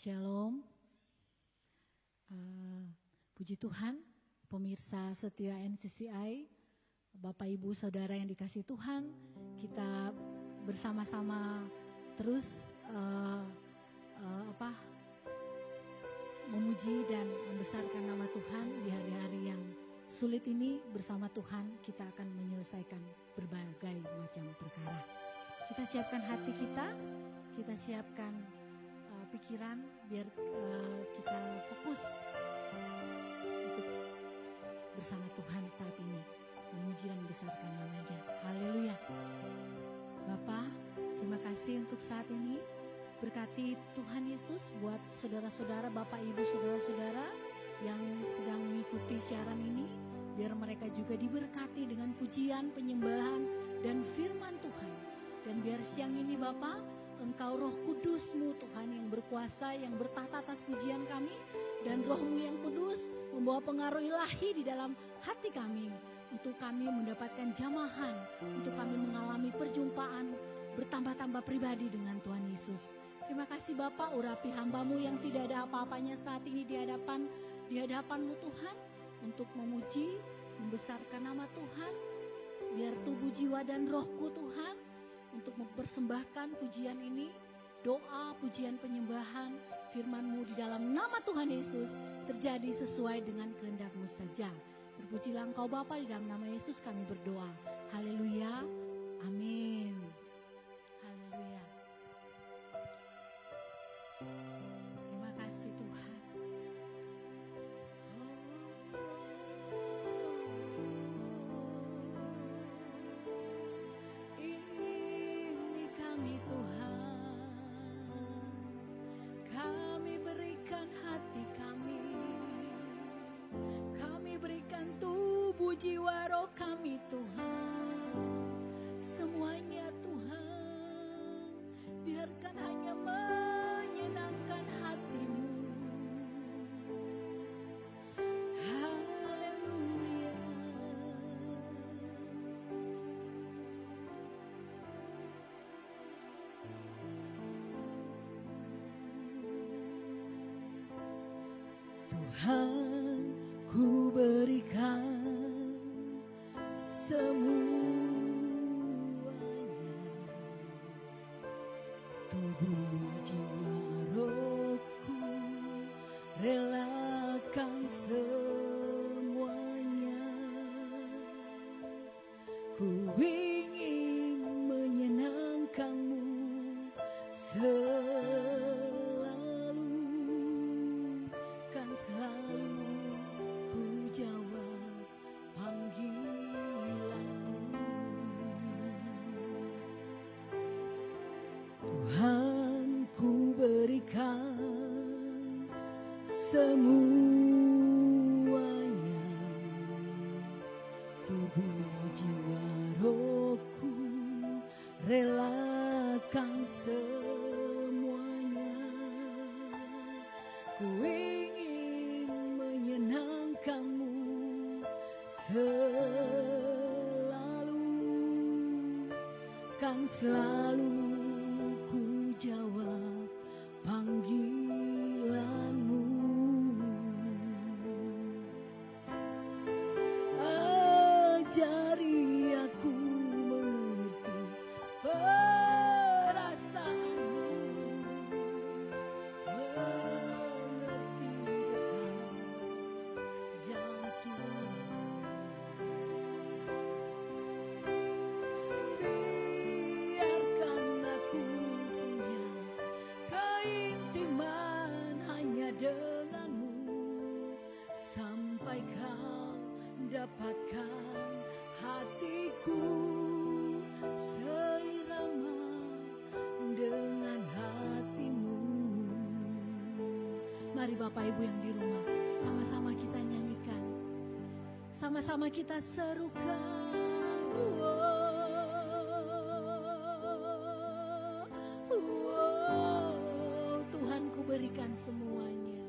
Shalom. Puji Tuhan, pemirsa setia NCCI, Bapak Ibu Saudara yang dikasihi Tuhan, kita bersama-sama terus memuji dan membesarkan nama Tuhan di hari-hari yang sulit ini. Bersama Tuhan kita akan menyelesaikan berbagai macam perkara. Kita siapkan hati kita siapkan pikiran biar kita fokus untuk bersama Tuhan saat ini memuji dan membesarkan namanya. Haleluya. Bapa, terima kasih untuk saat ini. Berkati Tuhan Yesus buat saudara-saudara, Bapak Ibu saudara-saudara yang sedang mengikuti siaran ini, biar mereka juga diberkati dengan pujian, penyembahan dan firman Tuhan. Dan biar siang ini Bapa, Engkau Roh Kudus-Mu Tuhan yang berkuasa, yang bertahta atas pujian kami, dan Roh-Mu yang kudus membawa pengaruh ilahi di dalam hati kami, untuk kami mendapatkan jamahan, untuk kami mengalami perjumpaan bertambah-tambah pribadi dengan Tuhan Yesus. Terima kasih Bapak, urapi hamba-Mu yang tidak ada apa-apanya saat ini di hadapan-Mu Tuhan, untuk memuji, membesarkan nama Tuhan, biar tubuh, jiwa, dan rohku Tuhan, untuk mempersembahkan pujian ini, doa, pujian, penyembahan, firman-Mu di dalam nama Tuhan Yesus terjadi sesuai dengan kehendak-Mu saja. Terpujilah Engkau Bapa, di dalam nama Yesus kami berdoa. Haleluya, amin. Haleluya. Terima kasih Tuhan. Ini kami Tuhan, kami berikan hati kami berikan tubuh, jiwa, roh kami Tuhan, semuanya Tuhan, biarkan hanya menyenangkan hati-Mu. Haleluya. Tuhan, ku berikan semuanya, tubuh, jiwa, rohku, relakan semuanya. Ku ingin menyenangkan-Mu selalu, kan selalu ku jawab panggilan-Mu. Tuhan, ku berikan semuanya, tubuh, jiwa, rohku, relakan semuanya. Ku ingin menyenangkan-Mu selalu, kan selalu ku jawab panggilan-Mu. Ajari aku mengerti perasaan-Mu, mengerti detak jantung. Biarkan aku punya keintiman hanya dengan-Mu, sampai Kau dapatkan hatiku seirama dengan hati-Mu. Mari Bapak Ibu yang di rumah, sama-sama kita nyanyikan, sama-sama kita serukan. Tuhan, ku berikan semuanya.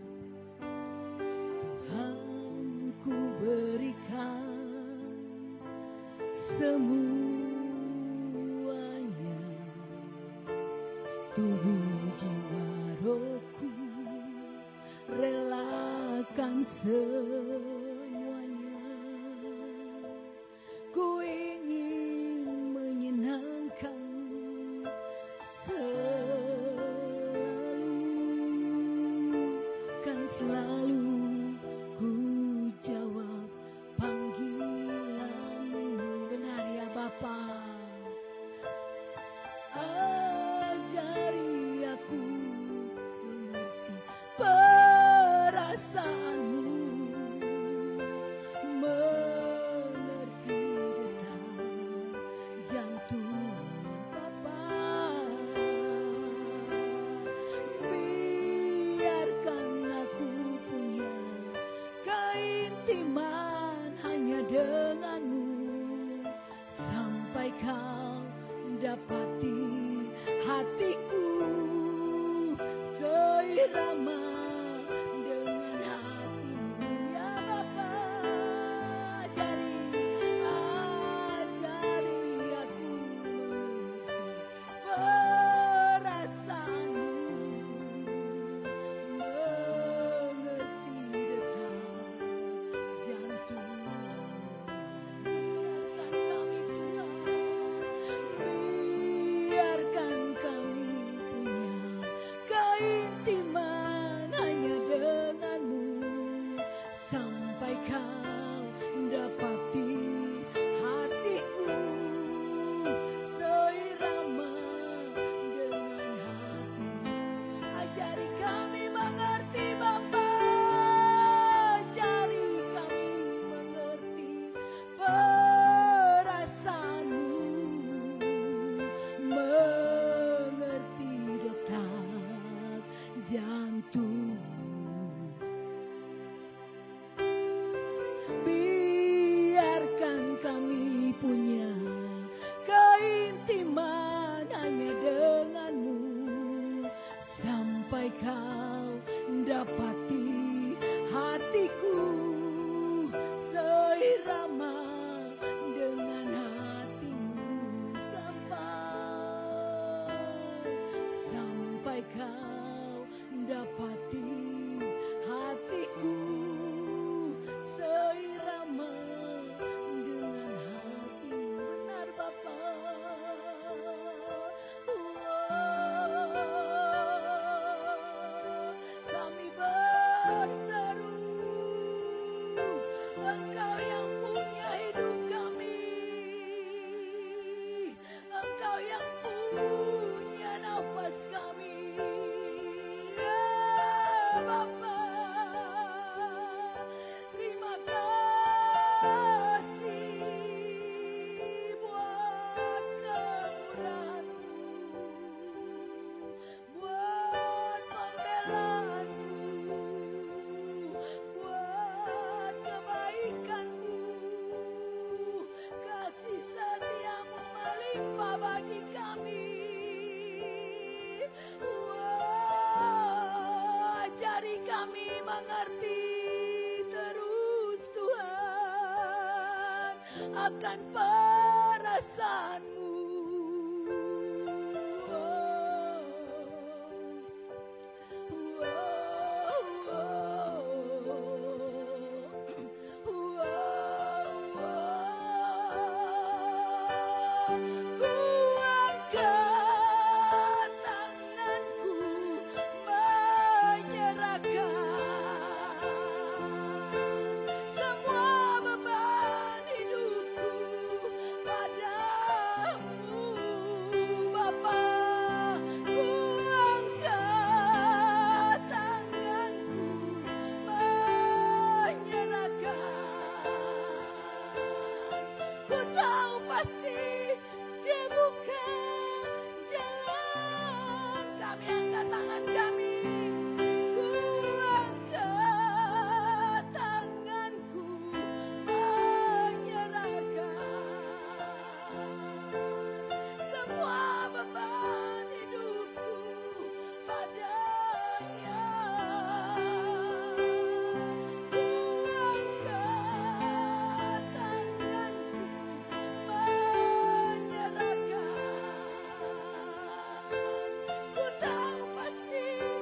Tuhan, ku berikan semuanya, tubuh, jiwa, rohku, semuanya. Ku ingin menyenangkan selalu ku jawab panggilanmu. Benar ya Bapa. Ajari aku mengerti perasaanmu, mengerti detak jantung Bapa. Biarkan aku punya keintiman hanya denganmu, sampai kau dapati hatiku seirama dengan hatimu ya Bapa. Ajari aku mengerti perasaanmu, mengerti detak jantungmu. Biarkan kami punya keintiman hanya denganmu, sampai kau dapati hatiku seirama dengan hatimu. Ajari kami mengerti Bapa, ajari kami mengerti perasaanmu, mengerti detak jantungmu. Biarkan kami punya keintiman hanya denganmu, sampai kau dapati hatiku seirama dengan hatimu. Sampai kau dapati hatiku seirama dengan hatimu. Benar Bapa. Kami berseru, Engkau yang punya hidup kami, Engkau yang punya nafas kami ya Bapa. Terima kasih buat kemurahan-Mu, buat pembelaanmu, buat kebaikan-Mu, kasih setia-Mu melimpah bagi kami. Ajari kami mengerti terus Tuhan akan perasaanmu. Ku angkat tanganku menyerahkan semua beban hidupku padamu Bapa. Ku angkat tanganku menyerahkan. Ku tahu pasti Dia buka jalan. Kami angkat tangan kami. Ku angkat tanganku menyerahkan semua beban hidupku padanya. Ku angkat tanganku menyerahkan. Ku tahu pasti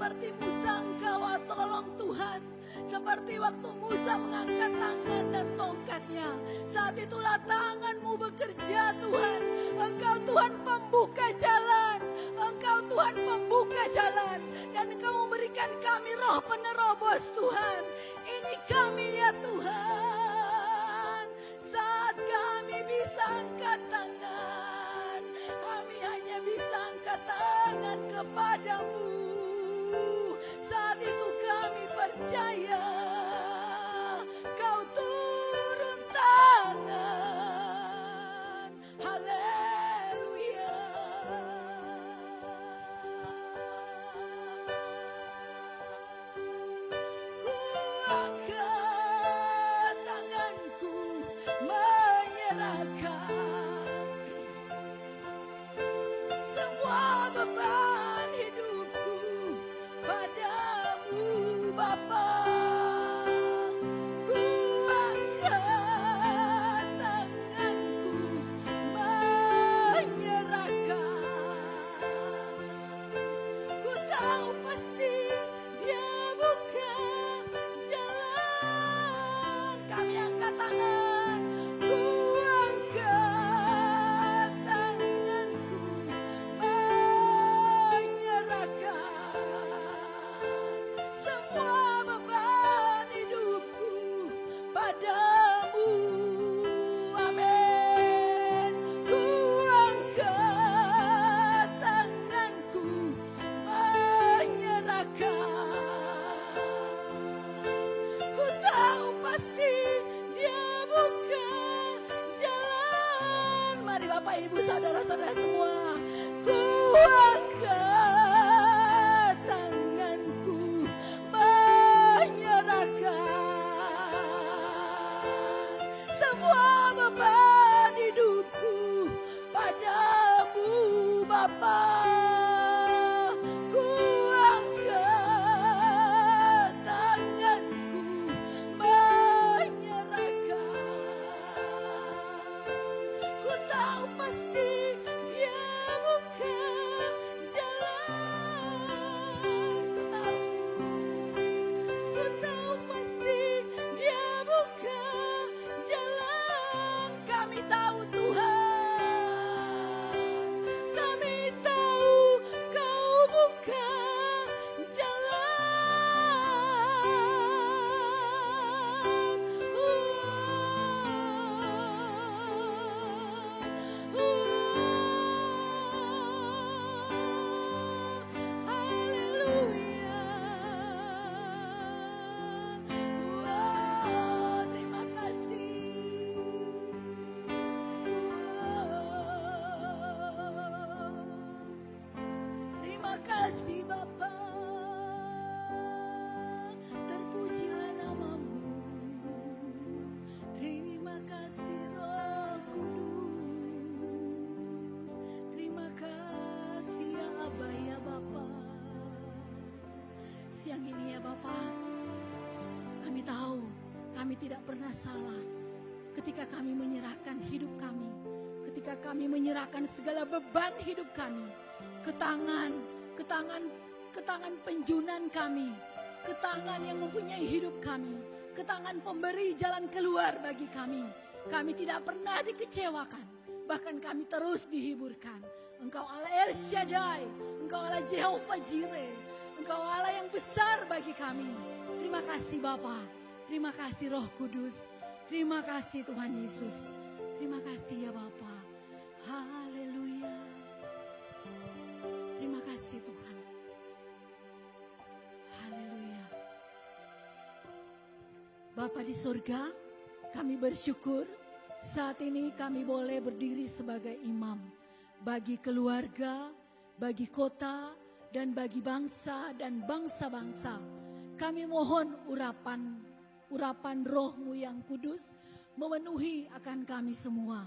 seperti Musa Engkau tolong Tuhan. Seperti waktu Musa mengangkat tangan dan tongkatnya. Saat itulah tangan-Mu bekerja Tuhan. Engkau Tuhan pembuka jalan. Engkau Tuhan pembuka jalan. Dan Engkau memberikan kami roh penerobos Tuhan. Ini kami ya Tuhan. Saat kami bisa angkat tangan. Kami hanya bisa angkat tangan kepadamu. Saat itu kami percaya Kau turun tangan. Haleluya. Ku angkat tanganku menyerahkan semua beban hidupku padamu Bapa. Ku angkat tanganku menyerahkan. Ku tahu pasti Dia buka jalan. Kami angkat tangan. Ku angkat tanganku menyerahkan semua beban hidupku padamu. Amin. Ku angkat tanganku menyerahkan. Ku tahu pasti Dia buka jalan. Mari Bapak Ibu saudara-saudara semua. Ku angkat tanganku menyerahkan semua beban hidupku padamu Bapa. Ku angkat tanganku menyerahkan. Ku tahu pasti Dia buka jalan. Ku tahu pasti Dia buka jalan. Kami tahu Tuhan. Kami tahu Kau buka jalan. Haleluya. Terima kasih. Terima kasih Bapa. Terpujilah nama-Mu. Terima kasih Roh Kudus. Terima kasih ya Aba ya Bapa. Siang ini ya Bapa, kami tahu kami tidak pernah salah ketika kami menyerahkan hidup kami, ketika kami menyerahkan segala beban hidup kami ke tangan penjunan kami, ke tangan yang mempunyai hidup kami, ke tangan pemberi jalan keluar bagi kami. Kami tidak pernah dikecewakan, bahkan kami terus dihiburkan. Engkau Allah El Shaddai, Engkau Allah Jehovah Jireh, Engkau Allah yang besar bagi kami. Terima kasih Bapa, terima kasih Roh Kudus, terima kasih Tuhan Yesus, terima kasih ya Bapa. Haleluya. Terima kasih Tuhan. Haleluya. Bapa di surga, kami bersyukur saat ini kami boleh berdiri sebagai imam bagi keluarga, bagi kota, dan bagi bangsa dan bangsa-bangsa. Kami mohon urapan Roh-Mu yang kudus memenuhi akan kami semua.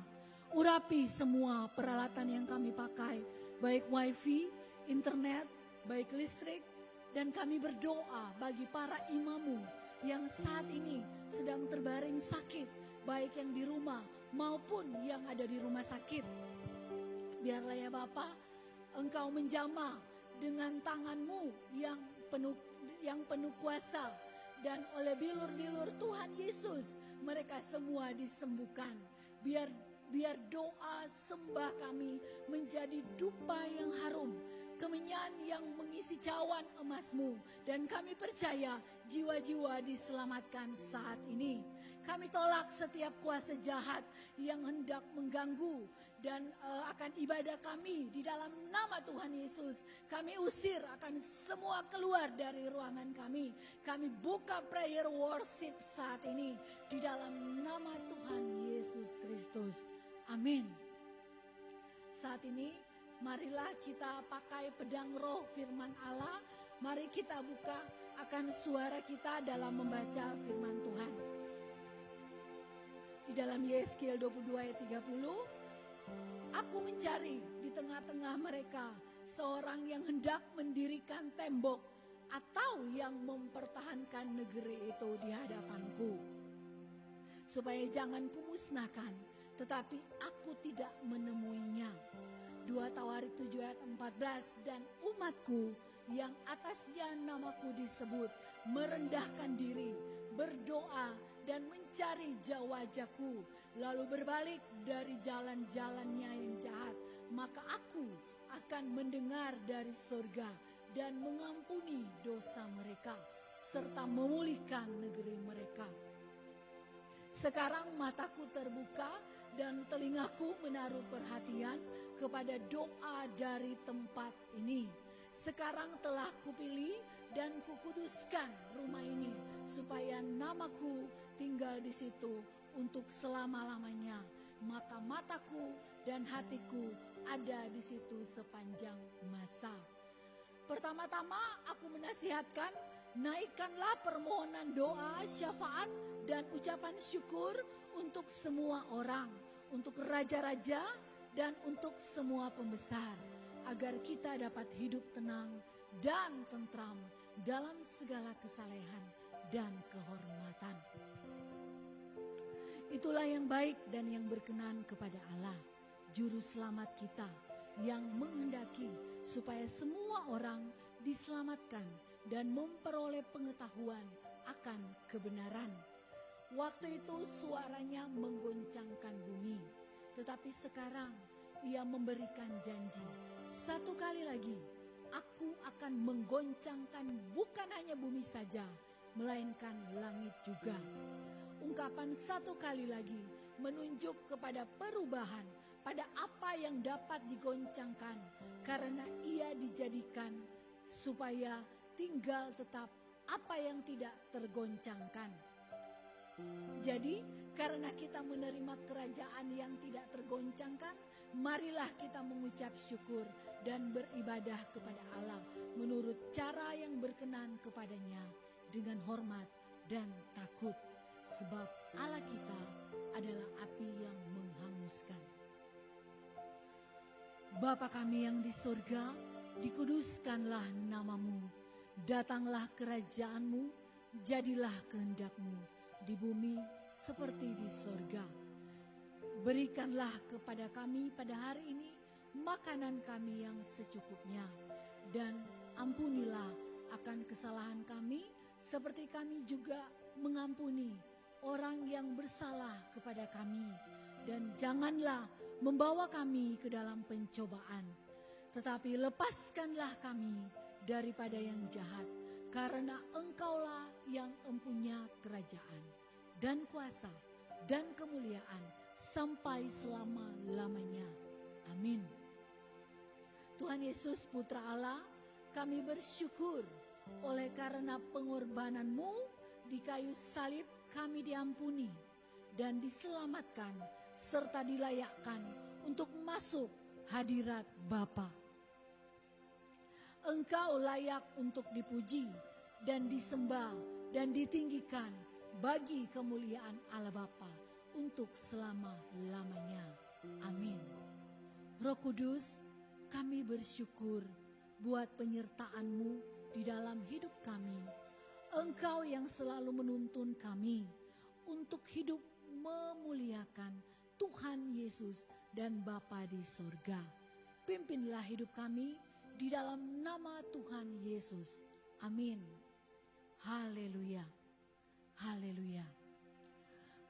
Urapi semua peralatan yang kami pakai, baik wifi, internet, baik listrik, dan kami berdoa bagi para imam-Mu yang saat ini sedang terbaring sakit, baik yang di rumah maupun yang ada di rumah sakit. Biarlah ya Bapa, Engkau menjamah dengan tangan-Mu yang yang penuh kuasa, dan oleh bilur-bilur Tuhan Yesus mereka semua disembuhkan. Biar doa sembah kami menjadi dupa yang harum, kemenyan yang mengisi cawan emas-Mu, dan kami percaya jiwa-jiwa diselamatkan saat ini. Kami tolak setiap kuasa jahat yang hendak mengganggu dan akan ibadah kami di dalam nama Tuhan Yesus. Kami usir akan semua keluar dari ruangan kami. Kami buka prayer worship saat ini di dalam nama Tuhan Yesus Kristus. Amin. Saat ini marilah kita pakai pedang roh firman Allah. Mari kita buka akan suara kita dalam membaca firman Tuhan. Di dalam Yeskiel 22 ayat 30, aku mencari di tengah-tengah mereka seorang yang hendak mendirikan tembok atau yang mempertahankan negeri itu di hadapanku, supaya jangan kumusnahkan, tetapi aku tidak menemuinya. 2 Tawarik 7 ayat 14, dan umatku yang atasnya namaku disebut merendahkan diri, berdoa dan mencari wajahku, lalu berbalik dari jalan-jalannya yang jahat, maka aku akan mendengar dari surga dan mengampuni dosa mereka serta memulihkan negeri mereka. Sekarang mataku terbuka dan telingaku menaruh perhatian kepada doa dari tempat ini. Sekarang telah kupilih dan kukuduskan rumah ini, supaya namaku tinggal di situ untuk selama-lamanya. Maka mataku dan hatiku ada di situ sepanjang masa. Pertama-tama aku menasihatkan, naikkanlah permohonan doa, syafaat, dan ucapan syukur untuk semua orang, untuk raja-raja, dan untuk semua pembesar, agar kita dapat hidup tenang dan tentram dalam segala kesalehan dan kehormatan. Itulah yang baik dan yang berkenan kepada Allah, Juru Selamat kita, yang menghendaki supaya semua orang diselamatkan dan memperoleh pengetahuan akan kebenaran. Waktu itu suaranya menggoncangkan bumi, tetapi sekarang Ia memberikan janji, satu kali lagi aku akan menggoncangkan bukan hanya bumi saja, melainkan langit juga. Ungkapan satu kali lagi menunjuk kepada perubahan pada apa yang dapat digoncangkan, karena Ia dijadikan supaya tinggal tetap apa yang tidak tergoncangkan. Jadi, karena kita menerima kerajaan yang tidak tergoncangkan, marilah kita mengucap syukur dan beribadah kepada Allah menurut cara yang berkenan kepadanya dengan hormat dan takut, sebab Allah kita adalah api yang menghanguskan. Bapa kami yang di surga, dikuduskanlah namamu, datanglah kerajaan-Mu, jadilah kehendak-Mu di bumi seperti di surga. Berikanlah kepada kami pada hari ini makanan kami yang secukupnya, dan ampunilah akan kesalahan kami seperti kami juga mengampuni orang yang bersalah kepada kami, dan janganlah membawa kami ke dalam pencobaan, tetapi lepaskanlah kami daripada yang jahat, karena Engkaulah yang empunya kerajaan dan kuasa dan kemuliaan sampai selama-lamanya. Amin. Tuhan Yesus Putra Allah, kami bersyukur oleh karena pengorbanan-Mu di kayu salib, kami diampuni dan diselamatkan serta dilayakkan untuk masuk hadirat Bapa. Engkau layak untuk dipuji dan disembah dan ditinggikan bagi kemuliaan Allah Bapa untuk selama-lamanya. Amin. Roh Kudus, kami bersyukur buat penyertaan-Mu di dalam hidup kami. Engkau yang selalu menuntun kami untuk hidup memuliakan Tuhan Yesus dan Bapa di surga. Pimpinlah hidup kami di dalam nama Tuhan Yesus. Amin. Haleluya. Haleluya.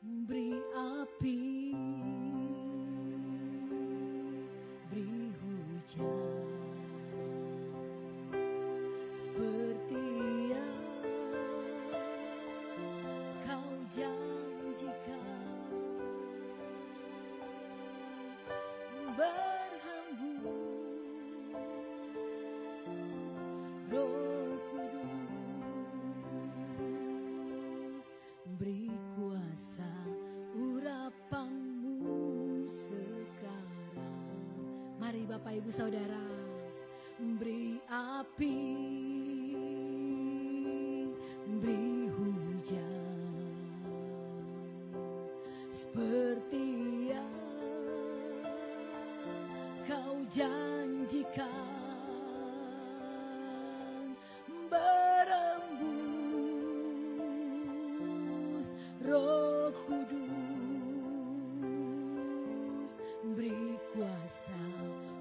Beri api, beri hujan, seperti yang kau janjikan, berhembus Roh Kudus, beri kuasa urapanmu sekarang. Mari Bapak Ibu Saudara, beri api, beri hujan, seperti yang kau janjikan, berembus Roh Kudus, beri kuasa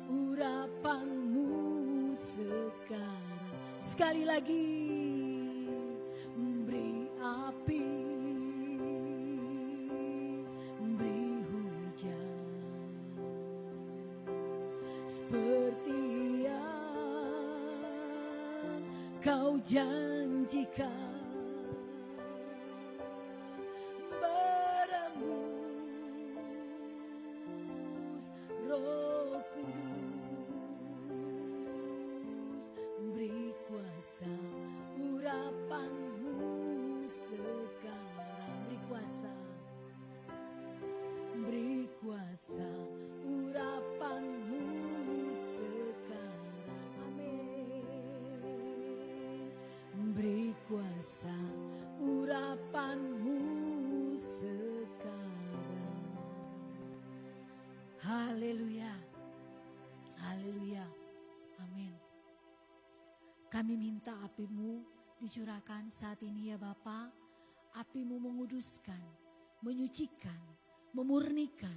urapanmu sekarang. Sekali lagi, beri api, beri hujan, seperti yang kau janjikan, berembus Roh Kudus, beri kuasa urapanmu sekarang. Beri kuasa urapanmu sekarang. Amin. Beri kuasa urapanmu sekarang. Haleluya. Haleluya. Amin. Kami minta api-Mu dicurahkan saat ini ya Bapa. Api-Mu menguduskan, menyucikan, memurnikan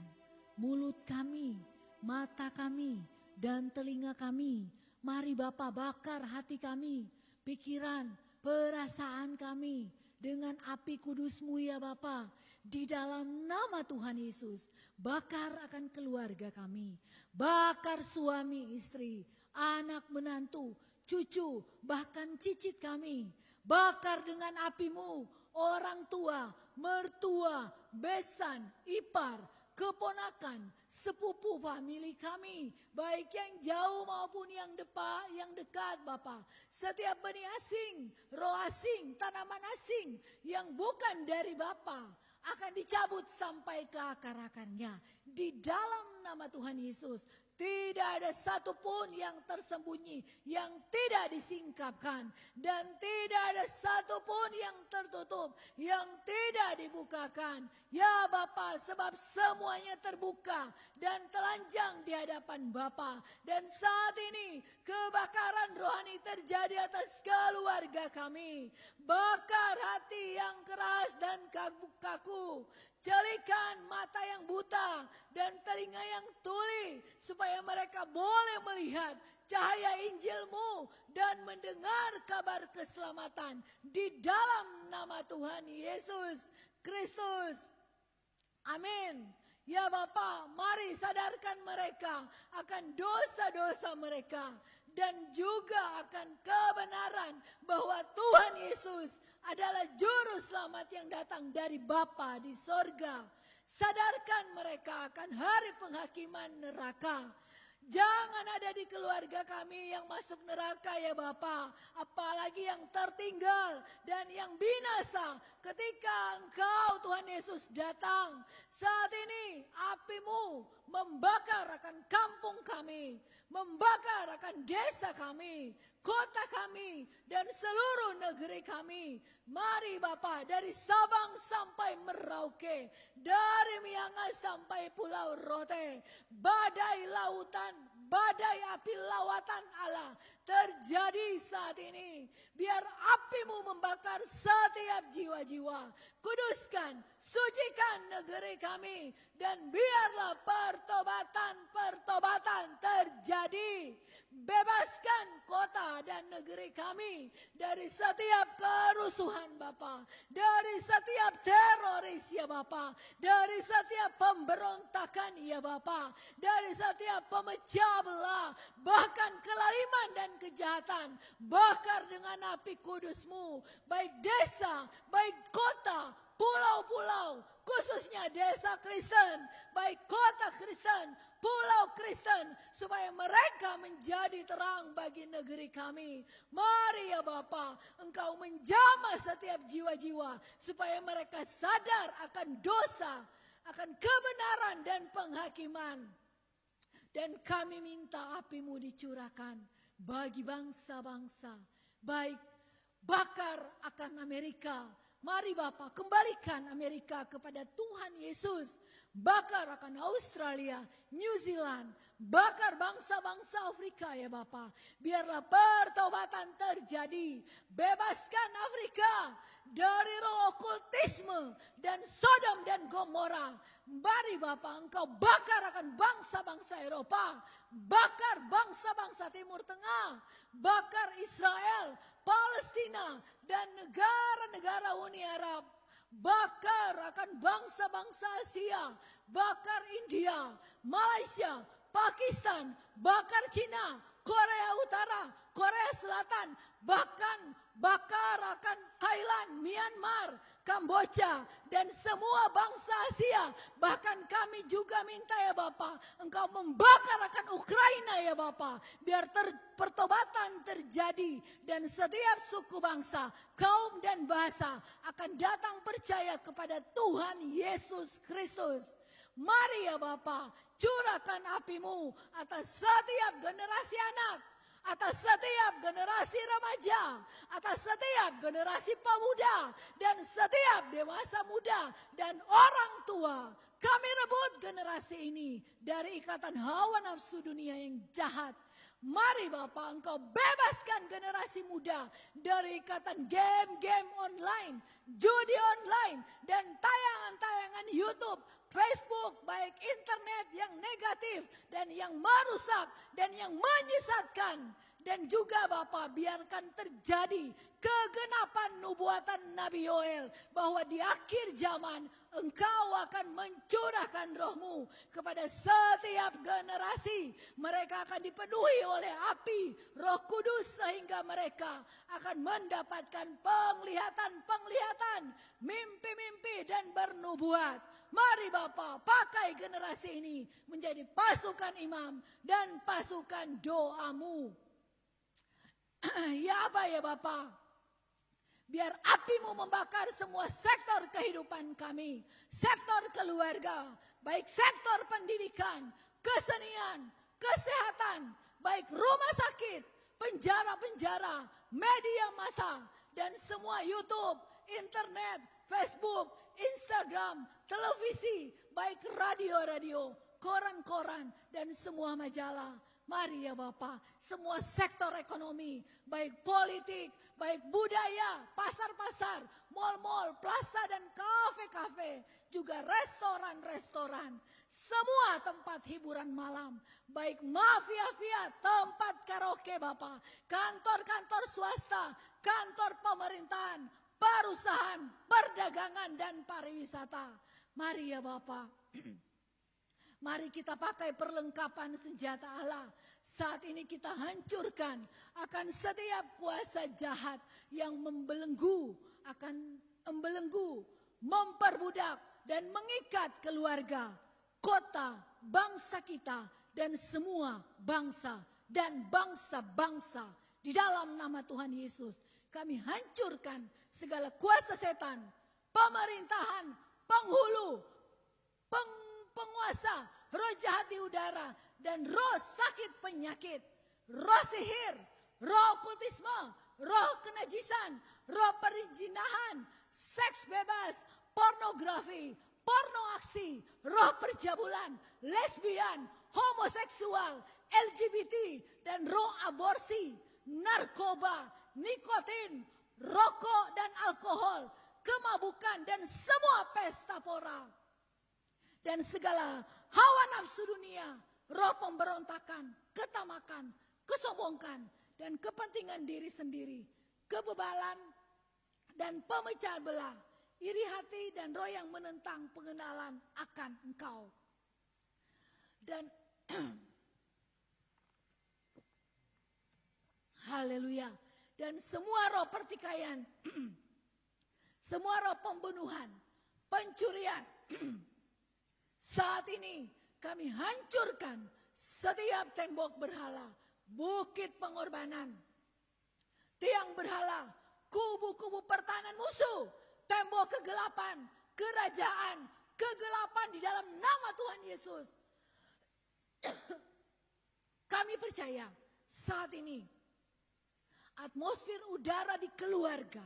mulut kami, mata kami, dan telinga kami. Mari Bapa bakar hati kami, pikiran, perasaan kami dengan api kudus-Mu ya Bapa. Di dalam nama Tuhan Yesus, bakar akan keluarga kami, bakar suami istri, anak menantu, cucu, bahkan cicit kami. Bakar dengan api-Mu orang tua, mertua, besan, ipar, keponakan, sepupu famili kami, baik yang jauh maupun yang dekat Bapa. Setiap benih asing, roh asing, tanaman asing yang bukan dari Bapa akan dicabut sampai ke akar-akarnya. Di dalam nama Tuhan Yesus, tidak ada satupun yang tersembunyi, yang tidak disingkapkan. Dan tidak ada satupun yang tertutup, yang tidak dibukakan. Ya Bapa, sebab semuanya terbuka dan telanjang di hadapan Bapa. Dan saat ini kebakaran rohani terjadi atas keluarga kami. Bakar hati yang keras dan kaku. Celikan mata yang buta dan telinga yang tuli, supaya mereka boleh melihat cahaya Injil-Mu dan mendengar kabar keselamatan di dalam nama Tuhan Yesus Kristus. Amin. Ya Bapa, mari sadarkan mereka akan dosa-dosa mereka dan juga akan kebenaran bahwa Tuhan Yesus adalah juru selamat yang datang dari Bapa di sorga. Sadarkan mereka akan hari penghakiman neraka. Jangan ada di keluarga kami yang masuk neraka ya Bapa, apalagi yang tertinggal dan yang binasa ketika Engkau Tuhan Yesus datang. Saat ini api-Mu membakar akan kampung kami, membakar akan desa kami, kota kami, dan seluruh negeri kami. Mari Bapa, dari Sabang sampai Merauke, dari Miangas sampai Pulau Rote, badai lautan, badai api lawatan Allah terjadi saat ini. Biar api-Mu membakar setiap jiwa-jiwa, kuduskan, sucikan negeri kami, dan biarlah pertobatan terjadi. Bebaskan kota dan negeri kami dari setiap kerusuhan Bapa, dari setiap teroris ya Bapa, dari setiap pemberontakan ya Bapa, dari setiap pemecah belah, bahkan kelaliman dan kejahatan. Bakar dengan api kudus-Mu, baik desa, baik kota, pulau-pulau, khususnya desa Kristen, baik kota Kristen, pulau Kristen, supaya mereka menjadi terang bagi negeri kami. Mari ya Bapa, Engkau menjamah setiap jiwa-jiwa, supaya mereka sadar akan dosa, akan kebenaran dan penghakiman. Dan kami minta api-Mu dicurahkan bagi bangsa-bangsa, baik bakar akan Amerika. Mari Bapa, kembalikan Amerika kepada Tuhan Yesus. Bakar akan Australia, New Zealand, bakar bangsa-bangsa Afrika ya Bapa. Biarlah pertobatan terjadi. Bebaskan Afrika dari roh okultisme dan Sodom dan Gomora. Mari Bapa, Engkau bakar akan bangsa-bangsa Eropa, bakar bangsa-bangsa Timur Tengah, bakar Israel, Palestina, dan negara-negara Uni Arab. Bakar akan bangsa-bangsa Asia, bakar India, Malaysia, Pakistan, bakar Cina, Korea Utara, Korea Selatan, bahkan bakar akan Thailand, Myanmar, Kamboja, dan semua bangsa Asia. Bahkan kami juga minta ya Bapa, Engkau membakar akan Ukraina ya Bapa, biar pertobatan terjadi, dan setiap suku bangsa, kaum dan bahasa akan datang percaya kepada Tuhan Yesus Kristus. Mari ya Bapa, curahkan api-Mu atas setiap generasi anak, atas setiap generasi remaja, atas setiap generasi pemuda, dan setiap dewasa muda dan orang tua. Kami rebut generasi ini dari ikatan hawa nafsu dunia yang jahat. Mari Bapa, Engkau bebaskan generasi muda dari ikatan game-game online, judi online, dan tayangan-tayangan YouTube, Facebook, baik internet yang negatif dan yang merusak dan yang menyesatkan. Dan juga Bapa, biarkan terjadi kegenapan nubuatan Nabi Yoel, bahwa di akhir zaman Engkau akan mencurahkan Roh-Mu kepada setiap generasi. Mereka akan dipenuhi oleh api Roh Kudus, sehingga mereka akan mendapatkan penglihatan-penglihatan, mimpi-mimpi, dan bernubuat. Mari Bapa, pakai generasi ini menjadi pasukan imam dan pasukan doa-Mu. Ya Aba ya Bapa, biar api-Mu membakar semua sektor kehidupan kami, sektor keluarga, baik sektor pendidikan, kesenian, kesehatan, baik rumah sakit, penjara-penjara, media massa, dan semua YouTube, internet, Facebook, Instagram, televisi, baik radio-radio, koran-koran, dan semua majalah. Mari ya Bapa, semua sektor ekonomi, baik politik, baik budaya, pasar-pasar, mal-mal, plaza dan kafe-kafe, juga restoran-restoran, semua tempat hiburan malam, baik mafia-mafia, tempat karaoke Bapa, kantor-kantor swasta, kantor pemerintahan, perusahaan, perdagangan, dan pariwisata. Mari ya Bapa. Mari kita pakai perlengkapan senjata Allah. Saat ini kita hancurkan akan setiap kuasa jahat yang membelenggu, memperbudak dan mengikat keluarga, kota, bangsa kita, dan semua bangsa dan bangsa-bangsa. Di dalam nama Tuhan Yesus, kami hancurkan segala kuasa setan, pemerintahan, penghulu, penguasa, roh jahat di udara, dan roh sakit penyakit, roh sihir, roh okultisme, roh kenajisan, roh perzinahan, seks bebas, pornografi, porno aksi, roh perjabulan, lesbian, homoseksual, LGBT, dan roh aborsi, narkoba, nikotin, rokok dan alkohol, kemabukan, dan semua pesta pora. Dan segala hawa nafsu dunia, roh pemberontakan, ketamakan, kesombongan, dan kepentingan diri sendiri, kebebalan dan pemecah belah, iri hati dan roh yang menentang pengenalan akan Engkau. Dan haleluya. Dan semua roh pertikaian, semua roh pembunuhan, pencurian, saat ini kami hancurkan setiap tembok berhala, bukit pengorbanan, tiang berhala, kubu-kubu pertahanan musuh, tembok kegelapan, kerajaan, kegelapan di dalam nama Tuhan Yesus. Kami percaya saat ini atmosfer udara di keluarga,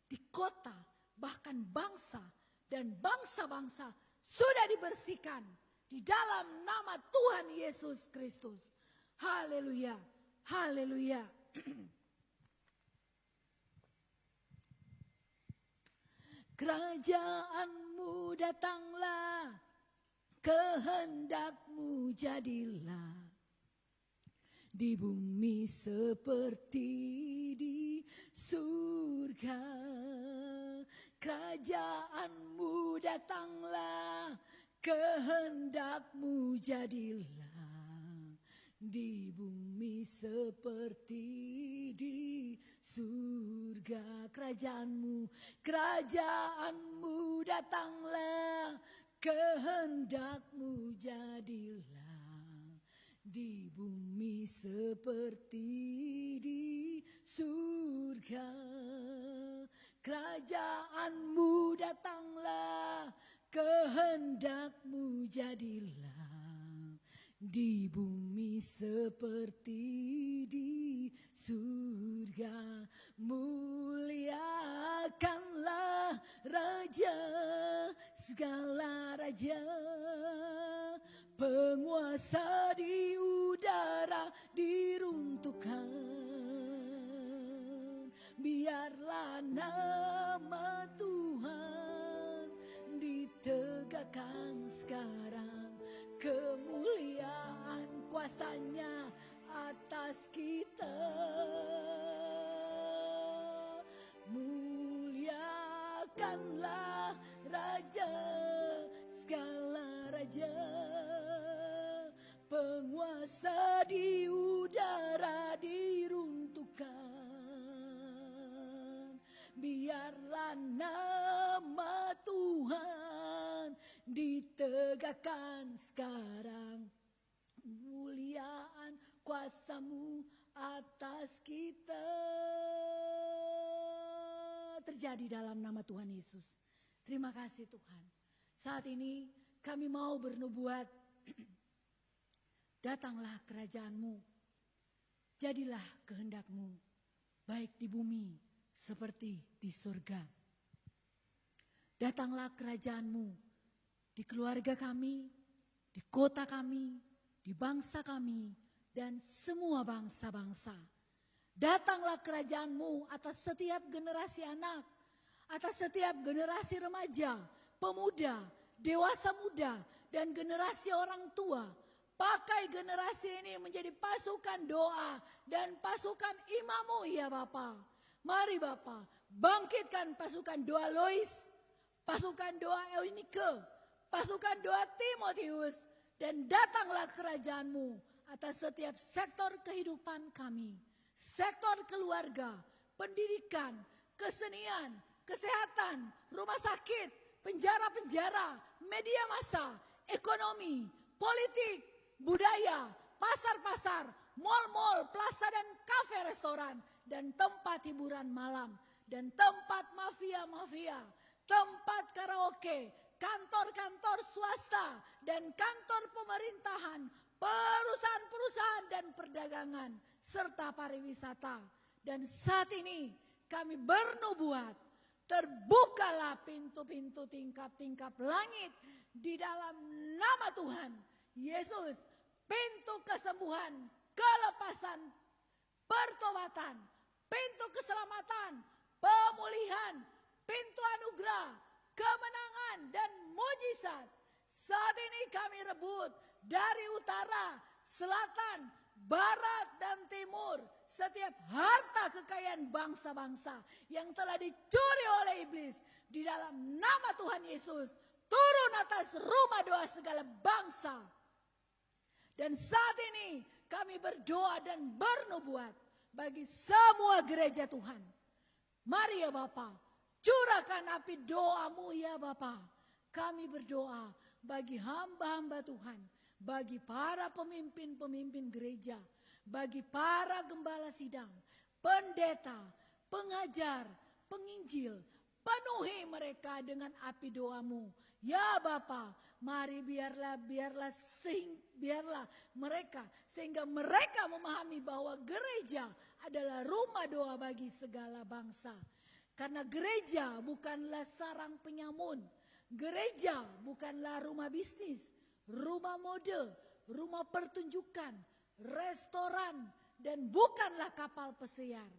di kota, bahkan bangsa dan bangsa-bangsa sudah dibersihkan di dalam nama Tuhan Yesus Kristus. Haleluya, haleluya. Kerajaan-Mu datanglah, kehendak-Mu jadilah, di bumi seperti di surga. Kerajaan-Mu datanglah, kehendak-Mu jadilah, di bumi seperti di surga. Kerajaan-Mu, kerajaan-Mu datanglah, kehendak-Mu jadilah, di bumi seperti di surga. Kerajaan-Mu datanglah, kehendak-Mu jadilah, di bumi seperti di surga. Muliakanlah Raja segala raja, penguasa di udara diruntuhkan. Biarlah nama Tuhan ditegakkan sekarang, kemuliaan kuasanya atas kita. Muliakanlah Raja segala raja, penguasa di udara diruntuhkan. Biarlah nama Tuhan ditegakkan sekarang, kemuliaan kuasa-Mu atas kita. Terjadi dalam nama Tuhan Yesus. Terima kasih Tuhan. Saat ini kami mau bernubuat, datanglah kerajaan-Mu, jadilah kehendak-Mu, baik di bumi seperti di surga. Datanglah kerajaan-Mu di keluarga kami, di kota kami, di bangsa kami, dan semua bangsa-bangsa. Datanglah kerajaan-Mu atas setiap generasi anak, atas setiap generasi remaja, pemuda, dewasa muda, dan generasi orang tua. Pakai generasi ini menjadi pasukan doa dan pasukan imam-Mu ya Bapa. Mari Bapa, bangkitkan pasukan doa Lois, pasukan doa Eunike, pasukan doa Timotius, dan datanglah kerajaan-Mu atas setiap sektor kehidupan kami. Sektor keluarga, pendidikan, kesenian, kesehatan, rumah sakit, penjara-penjara, media massa, ekonomi, politik, budaya, pasar-pasar, mal-mal, plaza dan kafe restoran, dan tempat hiburan malam, dan tempat mafia-mafia, tempat karaoke, kantor-kantor swasta, dan kantor pemerintahan, perusahaan-perusahaan dan perdagangan, serta pariwisata. Dan saat ini kami bernubuat, terbukalah pintu-pintu tingkap-tingkap langit di dalam nama Tuhan Yesus. Pintu kesembuhan, kelepasan, pertobatan, pintu keselamatan, pemulihan, pintu anugerah, kemenangan dan mujizat. Saat ini kami rebut dari utara, selatan, barat dan timur setiap harta kekayaan bangsa-bangsa yang telah dicuri oleh iblis di dalam nama Tuhan Yesus. Turun atas rumah doa segala bangsa. Dan saat ini kami berdoa dan bernubuat bagi semua gereja Tuhan. Mari ya Bapa, curahkan api doamu ya Bapa. Kami berdoa bagi hamba-hamba Tuhan, bagi para pemimpin-pemimpin gereja, bagi para gembala sidang, pendeta, pengajar, penginjil. Penuhi mereka dengan api doamu. Ya Bapa, mari biarlah mereka, sehingga mereka memahami bahwa gereja adalah rumah doa bagi segala bangsa. Karena gereja bukanlah sarang penyamun. Gereja bukanlah rumah bisnis, rumah mode, rumah pertunjukan, restoran, dan bukanlah kapal pesiar.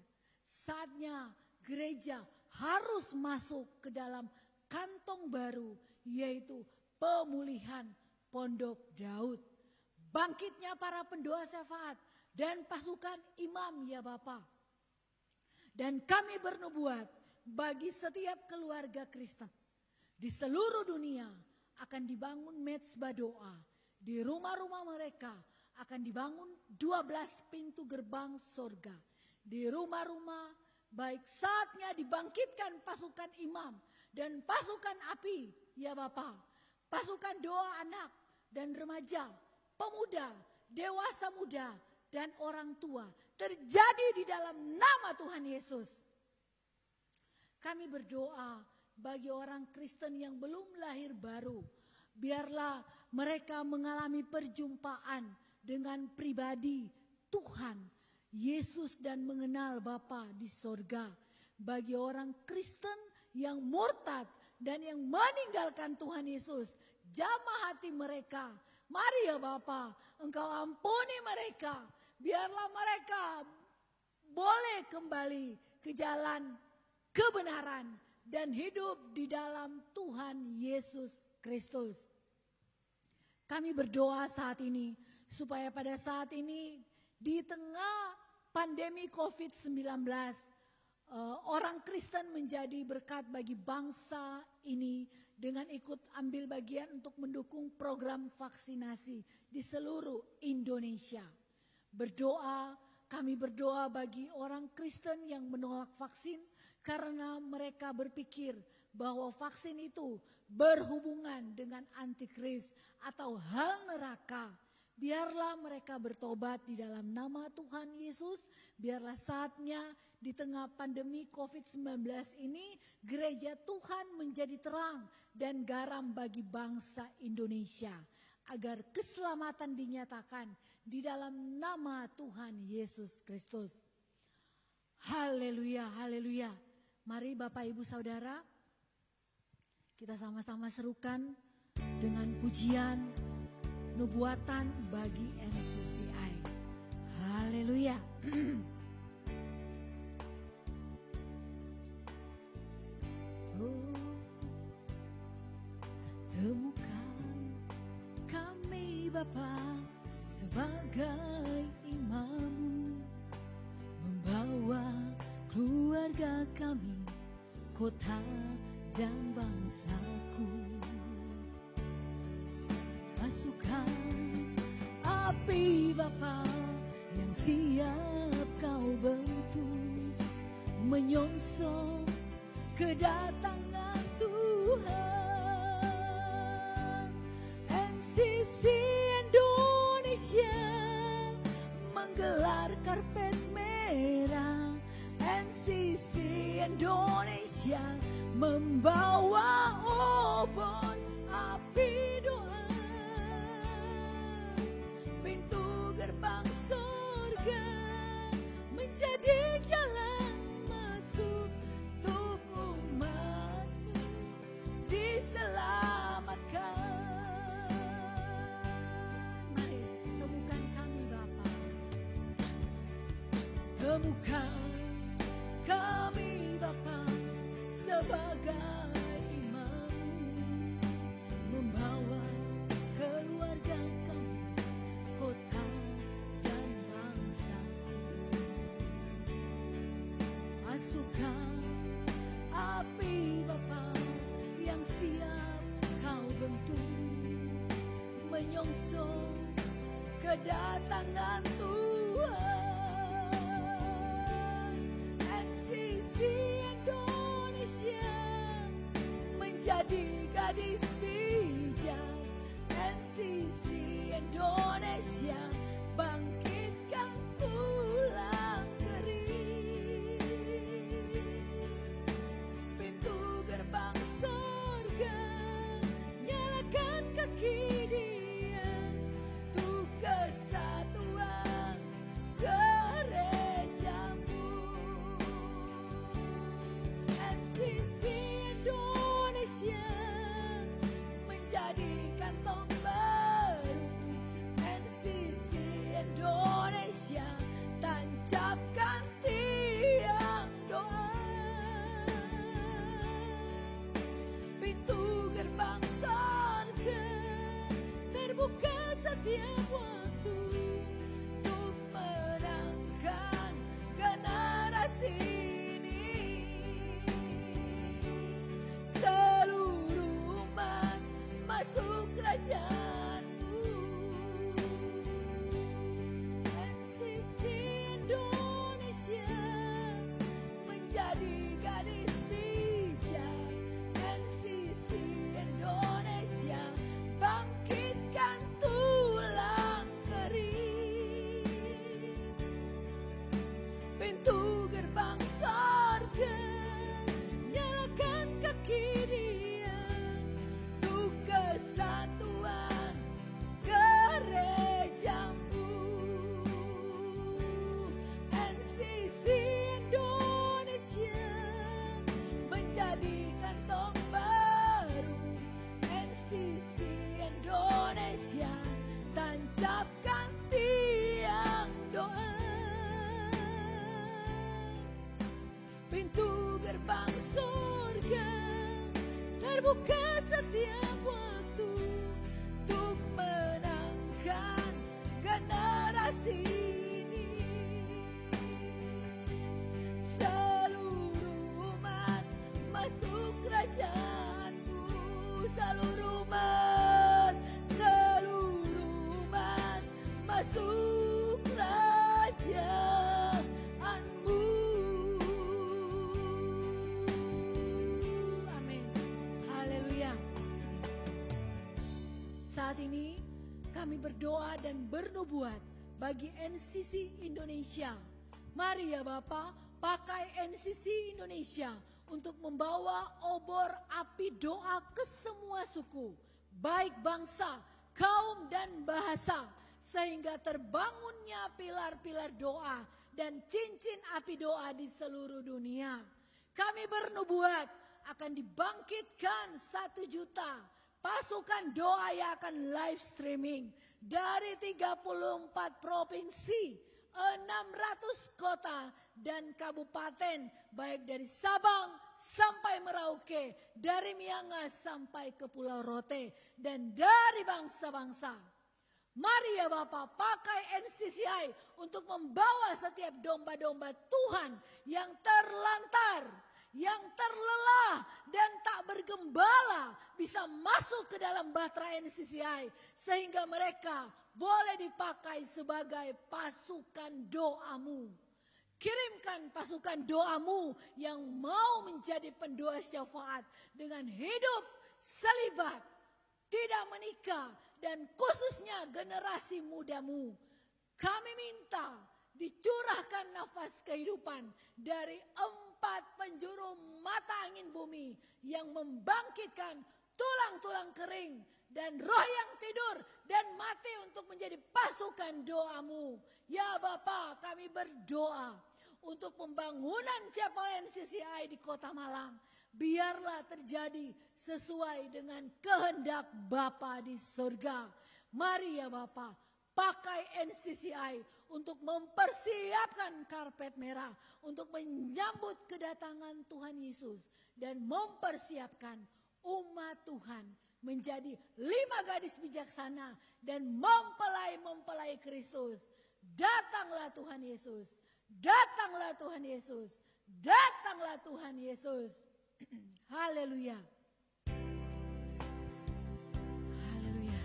Saatnya gereja harus masuk ke dalam kantong baru, yaitu pemulihan Pondok Daud. Bangkitnya para pendoa syafaat dan pasukan imam ya Bapa. Dan kami bernubuat bagi setiap keluarga Kristen di seluruh dunia akan dibangun mezbah doa. Di rumah-rumah mereka akan dibangun 12 pintu gerbang surga. Di rumah-rumah baik saatnya dibangkitkan pasukan imam dan pasukan api ya Bapa. Pasukan doa anak dan remaja, pemuda, dewasa muda, dan orang tua terjadi di dalam nama Tuhan Yesus. Kami berdoa bagi orang Kristen yang belum lahir baru. Biarlah mereka mengalami perjumpaan dengan pribadi Tuhan Yesus dan mengenal Bapa di sorga. Bagi orang Kristen yang murtad dan yang meninggalkan Tuhan Yesus, jamah hati mereka. Mari ya Bapa, Engkau ampuni mereka. Biarlah mereka boleh kembali ke jalan kebenaran dan hidup di dalam Tuhan Yesus Kristus. Kami berdoa saat ini supaya pada saat ini di tengah pandemi COVID-19 orang Kristen menjadi berkat bagi bangsa ini dengan ikut ambil bagian untuk mendukung program vaksinasi di seluruh Indonesia. Kami berdoa bagi orang Kristen yang menolak vaksin karena mereka berpikir bahwa vaksin itu berhubungan dengan antikris atau hal neraka. Biarlah mereka bertobat di dalam nama Tuhan Yesus. Biarlah saatnya di tengah pandemi COVID-19 ini gereja Tuhan menjadi terang dan garam bagi bangsa Indonesia. Agar keselamatan dinyatakan di dalam nama Tuhan Yesus Kristus. Haleluya, haleluya. Mari Bapak Ibu Saudara, kita sama-sama serukan dengan pujian nubuatan bagi NCCI. Haleluya. Oh, temukan kami Bapa sebagai imam, membawa keluarga kami, kota dan bangsaku. Masukkan api Bapa yang siap kau bentuk, menyongsong kedatangan Tuhan. NCC Indonesia menggelar karpet merah. NCC Indonesia membawa obor api doa. Pintu gerbang surga menjadi jalan masuk untuk umatmu diselamatkan. Mari temukan kami Bapa, temukan kami Bapa sebagai kedatangan Tuhan. NCC Indonesia menjadi gadis bijak. NCC Indonesia bangkitkan tulang kering. Pintu gerbang surga, nyalakan kaki dia untuk kesatuan gerejamu. NCC Indonesia menjadi kantong baru. NCC Indonesia tancapkan tiang doa. Pintu gerbang surga terbuka setiap waktu untuk menangkan generasi ini. Seluruh umat masuk kerajaanmu. NCC Indonesia menjadi gadis bijak. NCC Indonesia bangkitkan tulang kering. Pintu gerbang surga, nyalakan kaki dia untuk kesatuan gerejamu. NCC Indonesia menjadi kantong baru. NCC Indonesia tancapkan tiang doa. Pintu gerbang surga terbuka setiap waktu untuk menangkan generasi ini. Seluruh umat masuk kerajaanmu. Seluruh umat masuk kerajaanmu. Amin. Haleluya. Saat ini kami berdoa dan bernubuat bagi NCC Indonesia. Mari ya Bapa, pakai NCC Indonesia untuk membawa obor api doa ke semua suku, baik bangsa, kaum dan bahasa, sehingga terbangunnya pilar-pilar doa dan cincin api doa di seluruh dunia. Kami bernubuat akan dibangkitkan 1 juta pasukan doa yang akan live streaming dari 34 provinsi, 600 kota dan kabupaten, baik dari Sabang sampai Merauke, dari Miangas sampai ke Pulau Rote, dan dari bangsa-bangsa. Mari ya Bapak, pakai NCCI untuk membawa setiap domba-domba Tuhan yang terlantar, yang terlelah dan tak bergembala bisa masuk ke dalam bahtera NCCI, sehingga mereka boleh dipakai sebagai pasukan doamu. Kirimkan pasukan doamu yang mau menjadi pendoa syafaat dengan hidup selibat, tidak menikah, dan khususnya generasi mudamu. Kami minta dicurahkan nafas kehidupan dari 4 penjuru mata angin bumi yang membangkitkan tulang-tulang kering dan roh yang tidur dan mati untuk menjadi pasukan doamu. Ya Bapa, kami berdoa untuk pembangunan Chapel NCCI di Kota Malang. Biarlah terjadi sesuai dengan kehendak Bapa di surga. Mari ya Bapa, pakai NCCI untuk mempersiapkan karpet merah, untuk menyambut kedatangan Tuhan Yesus, dan mempersiapkan umat Tuhan menjadi 5 gadis bijaksana dan mempelai-mempelai Kristus. Datanglah Tuhan Yesus, datanglah Tuhan Yesus, datanglah Tuhan Yesus. Haleluya. Haleluya.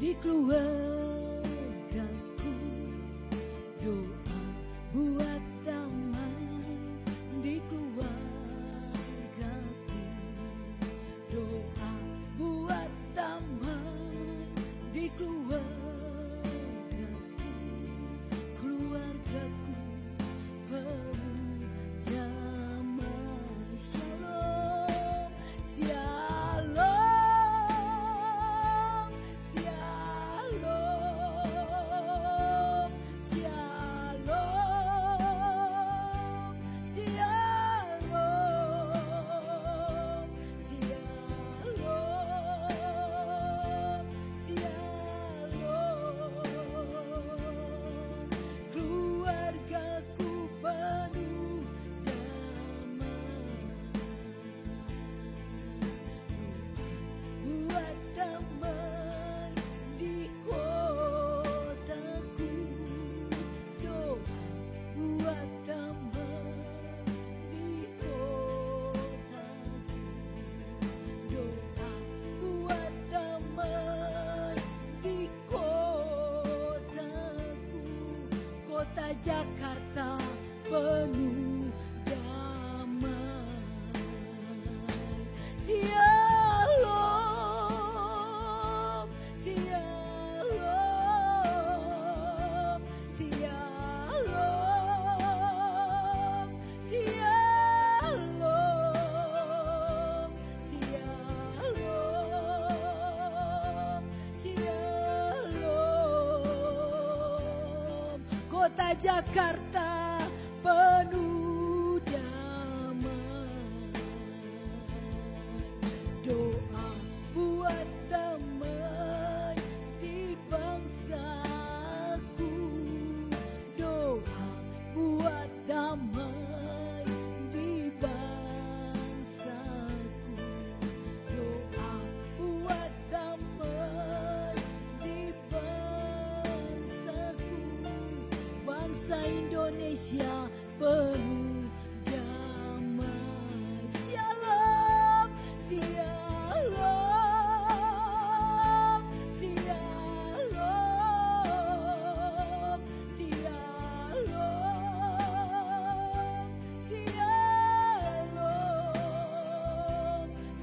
di keluargaku, doa buat damai di keluargaku, doa buat damai di keluargaku, keluargaku perlu damai. Shalom, shalom, shalom, shalom, shalom, shalom, shalom. Keluargaku penuh damai, buat damai di kotaku, doa buat damai di kotaku, doa buat damai di kotaku, kota Jakarta penuh damai. Shalom, shalom, shalom, shalom, shalom, shalom. Kota Jakarta penuh damai, doa buat damai di bangsaku, doa buat damai di bangsaku, doa buat damai di bangsaku, bangsa Indonesia penuh damai. Shalom, shalom, shalom, shalom, shalom,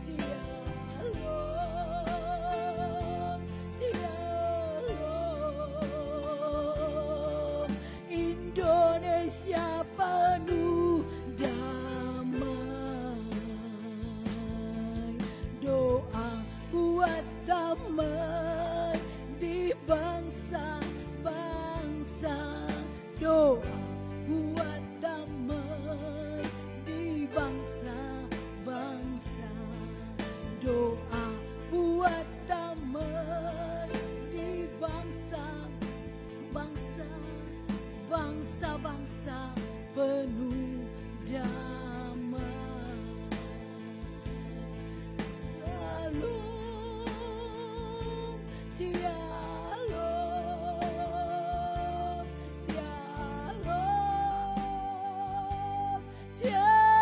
shalom, shalom. Indonesia penuh damai, doa buat damai di bangsa-bangsa, doa buat damai di bangsa-bangsa, doa buat damai di bangsa-bangsa, bangsa-bangsa penuh damai. Shalom, shalom, shalom, shalom,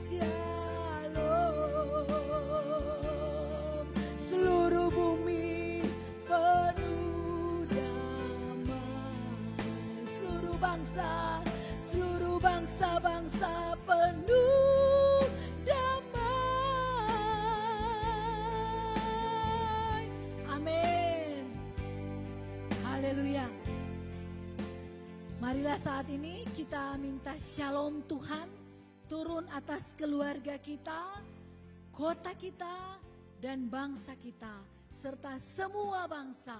shalom. Seluruh bumi penuh damai, seluruh bangsa-bangsa penuh damai. Amin. Haleluya. Marilah saat ini kita minta shalom Tuhan turun atas keluarga kita, kota kita, dan bangsa kita, serta semua bangsa.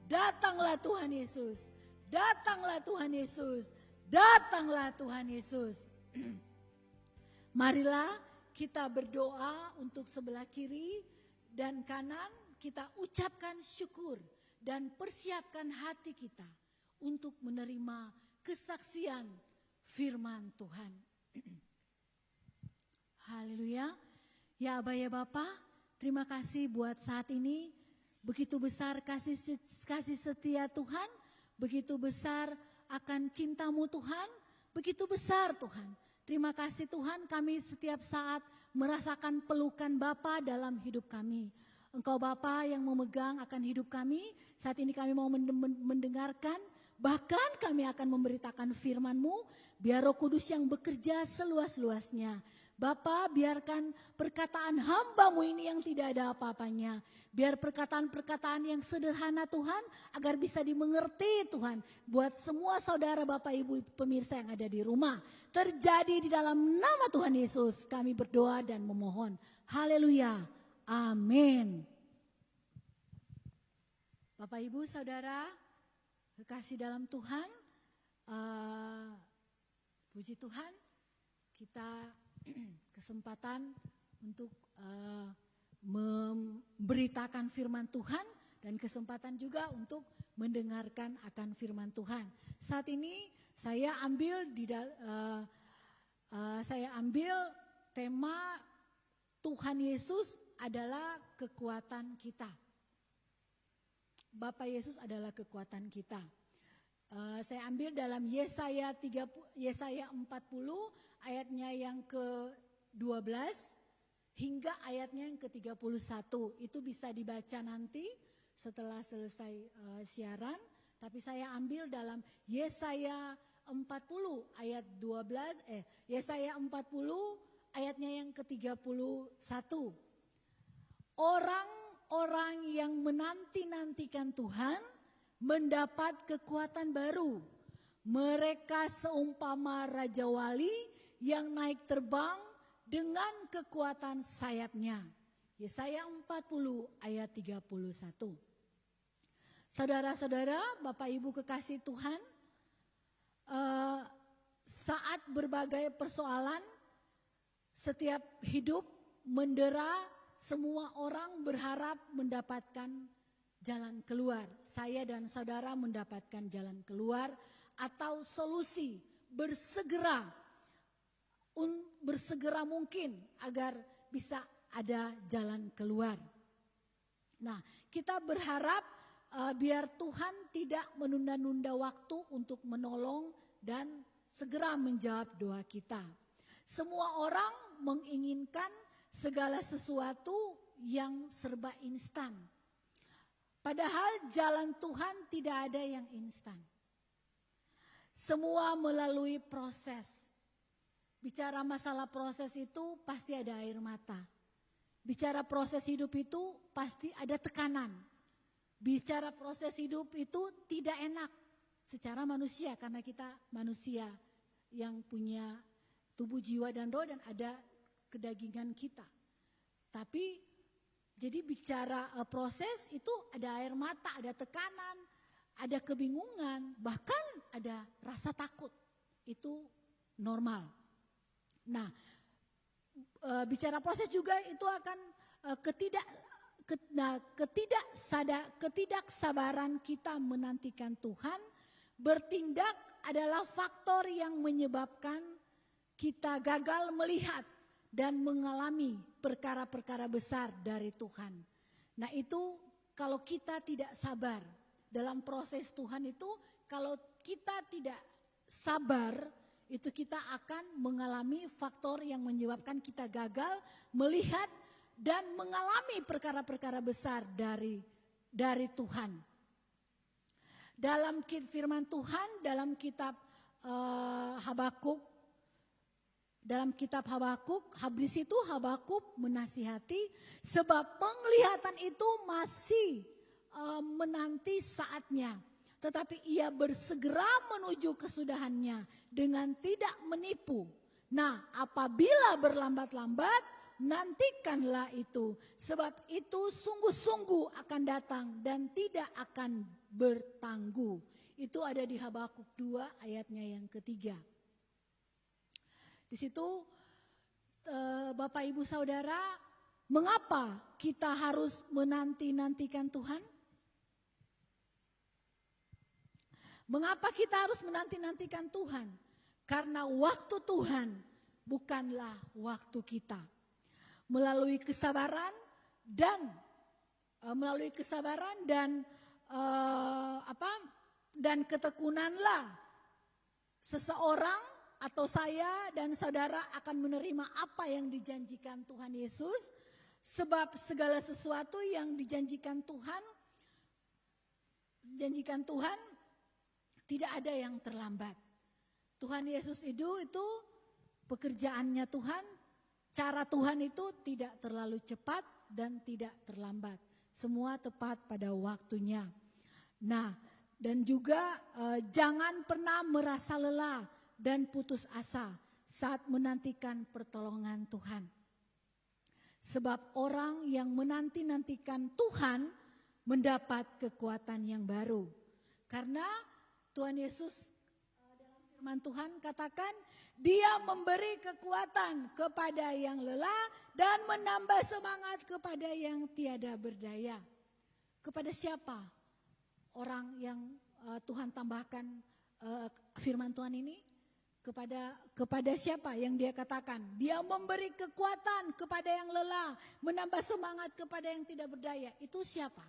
Datanglah Tuhan Yesus, datanglah Tuhan Yesus, datanglah Tuhan Yesus. Marilah kita berdoa untuk sebelah kiri dan kanan, kita ucapkan syukur dan persiapkan hati kita untuk menerima kesaksian firman Tuhan. Haleluya. Ya Aba ya Bapa, terima kasih buat saat ini. Begitu besar kasih setia Tuhan, begitu besar akan cintamu Tuhan, begitu besar Tuhan. Terima kasih Tuhan, kami setiap saat merasakan pelukan Bapa dalam hidup kami. Engkau Bapa yang memegang akan hidup kami. Saat ini kami mau mendengarkan, bahkan kami akan memberitakan firman-Mu. Biar Roh Kudus yang bekerja seluas-luasnya. Bapa, biarkan perkataan hamba-Mu ini yang tidak ada apa-apanya. Biar perkataan-perkataan yang sederhana Tuhan, agar bisa dimengerti Tuhan. Buat semua saudara Bapak Ibu pemirsa yang ada di rumah. Terjadi di dalam nama Tuhan Yesus. Kami berdoa dan memohon. Haleluya. Amin. Bapak Ibu saudara, kekasih dalam Tuhan. Puji Tuhan, kita kesempatan untuk memberitakan firman Tuhan dan kesempatan juga untuk mendengarkan akan firman Tuhan. Saat ini saya ambil tema Tuhan Yesus adalah kekuatan kita. Bapak Yesus adalah kekuatan kita. Saya ambil dalam Yesaya 40 ayatnya yang ke-12 hingga ayatnya yang ke-31. Itu bisa dibaca nanti setelah selesai siaran. Tapi saya ambil dalam Yesaya 40 ayat 12, Yesaya 40 ayatnya yang ke-31. Orang-orang yang menanti-nantikan Tuhan mendapat kekuatan baru. Mereka seumpama Raja Wali yang naik terbang dengan kekuatan sayapnya. Yesaya 40 ayat 31. Saudara-saudara, Bapak Ibu kekasih Tuhan, saat berbagai persoalan, setiap hidup mendera, semua orang berharap mendapatkan jalan keluar. Saya dan saudara mendapatkan jalan keluar atau solusi, bersegera mungkin agar bisa ada jalan keluar. Nah, kita berharap biar Tuhan tidak menunda-nunda waktu untuk menolong dan segera menjawab doa kita. Semua orang menginginkan segala sesuatu yang serba instan. Padahal jalan Tuhan tidak ada yang instan. Semua melalui proses. Bicara masalah proses itu pasti ada air mata. Bicara proses hidup itu pasti ada tekanan. Bicara proses hidup itu tidak enak secara manusia, karena kita manusia yang punya tubuh, jiwa dan roh, dan ada kedagingan kita. Tapi jadi bicara proses itu ada air mata, ada tekanan, ada kebingungan, bahkan ada rasa takut. Itu normal. Nah, bicara proses juga itu akan ketidaksabaran kita menantikan Tuhan. Bertindak adalah faktor yang menyebabkan kita gagal melihat dan mengalami perkara-perkara besar dari Tuhan. Nah, itu kalau kita tidak sabar dalam proses Tuhan itu, kalau kita tidak sabar, itu kita akan mengalami faktor yang menyebabkan kita gagal melihat dan mengalami perkara-perkara besar dari Tuhan. Dalam firman Tuhan, dalam kitab Habakuk, habis itu Habakuk menasihati, sebab penglihatan itu masih menanti saatnya, tetapi ia bersegera menuju kesudahannya dengan tidak menipu. Nah, apabila berlambat-lambat, nantikanlah itu, sebab itu sungguh-sungguh akan datang dan tidak akan bertangguh. Itu ada di Habakuk 2 ayatnya yang ketiga. Di situ Bapak Ibu Saudara, mengapa kita harus menanti-nantikan Tuhan? Mengapa kita harus menanti-nantikan Tuhan? Karena waktu Tuhan bukanlah waktu kita. Melalui kesabaran dan ketekunanlah seseorang atau saya dan saudara akan menerima apa yang dijanjikan Tuhan Yesus. Sebab segala sesuatu yang dijanjikan Tuhan tidak ada yang terlambat. Tuhan Yesus itu pekerjaannya Tuhan, cara Tuhan itu tidak terlalu cepat dan tidak terlambat. Semua tepat pada waktunya. Nah, dan juga jangan pernah merasa lelah dan putus asa saat menantikan pertolongan Tuhan. Sebab orang yang menanti-nantikan Tuhan mendapat kekuatan yang baru. Karena Tuhan Yesus dalam firman Tuhan katakan, Dia memberi kekuatan kepada yang lelah dan menambah semangat kepada yang tiada berdaya. Kepada siapa orang yang Tuhan tambahkan firman Tuhan ini? Kepada siapa yang Dia katakan? Dia memberi kekuatan kepada yang lelah, menambah semangat kepada yang tidak berdaya. Itu siapa?